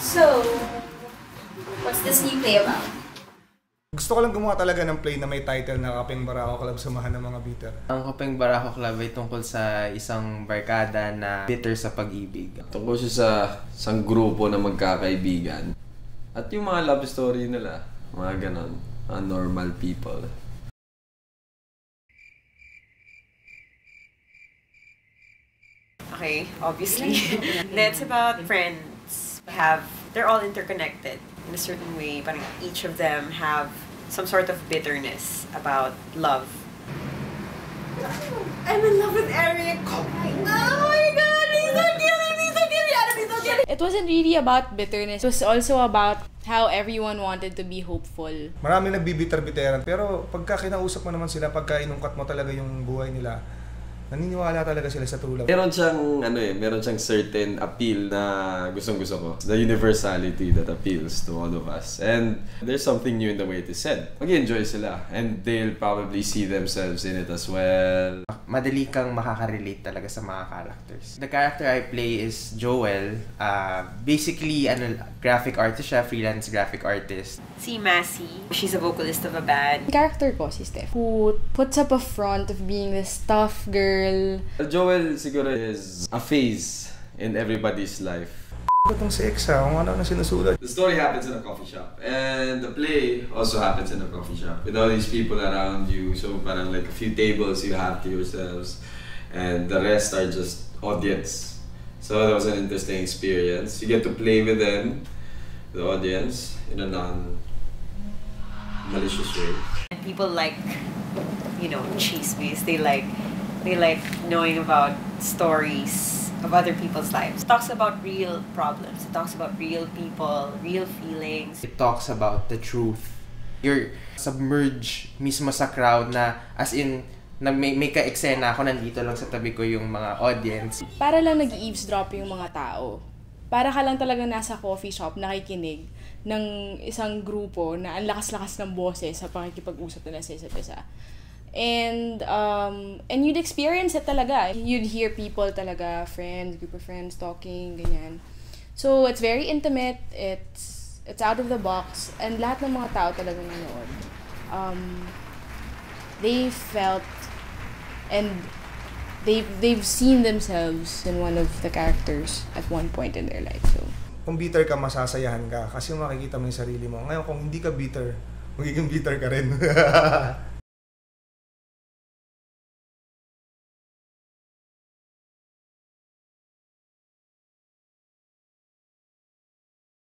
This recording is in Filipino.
So, what's this new play about? Gusto ko lang gumawa talaga ng play na may title na Kapeng Barako Club, Samahan ng Mga Bitter. Ang Kapeng Barako Club ay tungkol sa isang barkada na bitter sa pag-ibig. Tungkol siya sa isang grupo na magkakaibigan. At yung mga love story nila, mga ganon, mga normal people. Okay, obviously. It's about friends. They're all interconnected in a certain way, but each of them have some sort of bitterness about love. I'm in love with Eric! Oh my god, he's so cute! He's so cute! He's so cute! It wasn't really about bitterness. It was also about how everyone wanted to be hopeful. Marami nagbibiter-biteran, pero pagka kinausap mo naman sila, pagka inungkat mo talaga yung buhay nila, naniniwala talaga sila sa true love. Meron siyang certain appeal na gustong-gusto ko. The universality that appeals to all of us. And there's something new in the way it is said. Mag-enjoy sila. And they'll probably see themselves in it as well. Madali kang makaka-relate talaga sa mga characters. The character I play is Joel. Basically, graphic artist siya, freelance graphic artist. Si Massey, she's a vocalist of a band. Character ko si Steph, who puts up a front of being this tough girl. Joel siguro is a phase in everybody's life. Itong si Exa, kung ano na sinusulat. The story happens in a coffee shop. And the play also happens in a coffee shop. With all these people around you. So parang like a few tables you have to yourselves. And the rest are just audience. So that was an interesting experience. You get to play with them, the audience, in a non-malicious way. And people like, chismes. They like knowing about stories of other people's lives. It talks about real problems. It talks about real people, real feelings. It talks about the truth. You're submerged mismo sa crowd na as in may ka-eksena ako, nandito lang sa tabi ko yung mga audience. Para lang nag-eavesdrop yung mga tao. Para ka lang talaga nasa coffee shop nakikinig ng isang grupo na ang lakas-lakas ng boses sa pakikipag-usap nila sa isa't isa. And you'd experience it talaga. You'd hear people talaga, group of friends talking, ganyan. So it's very intimate, it's out of the box, and lahat ng mga tao talaga nanood. They felt and they've seen themselves in one of the characters at one point in their life. So Kung bitter ka, masasayahan ka kasi makikita mo yung sarili mo. Ngayon, kung hindi ka bitter, magiging bitter ka rin.